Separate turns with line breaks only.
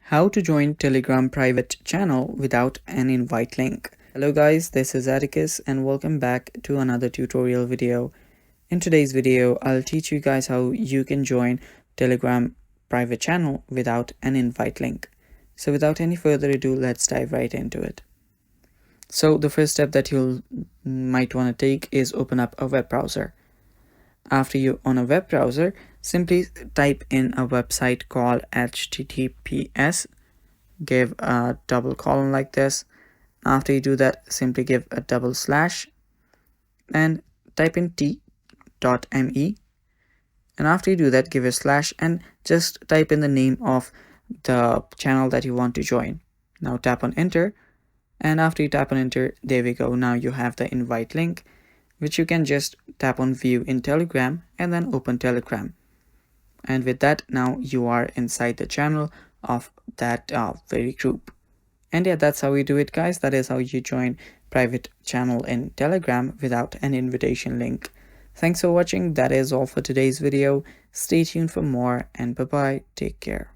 How to join Telegram private channel without an invite link. Hello guys, this is Atticus and welcome back to another tutorial video. In today's video, I'll teach you guys how you can join Telegram private channel without an invite link. So without any further ado, let's dive right into it. So the first step that you might want to take is open up a web browser. After you on a web browser, simply type in a website called https, give a double colon like this. After you do that, simply give a double slash and type in t.me, and after you do that, give a slash and just type in the name of the channel that you want to join. Now tap on enter, and after you tap on enter, there we go. Now you have the invite link, which you can just tap on view in Telegram and then open Telegram. And with that, now you are inside the channel of that very group. And yeah, that's how we do it, guys. That is how you join private channel in Telegram without an invitation link. Thanks for watching. That is all for today's video. Stay tuned for more, and bye bye. Take care.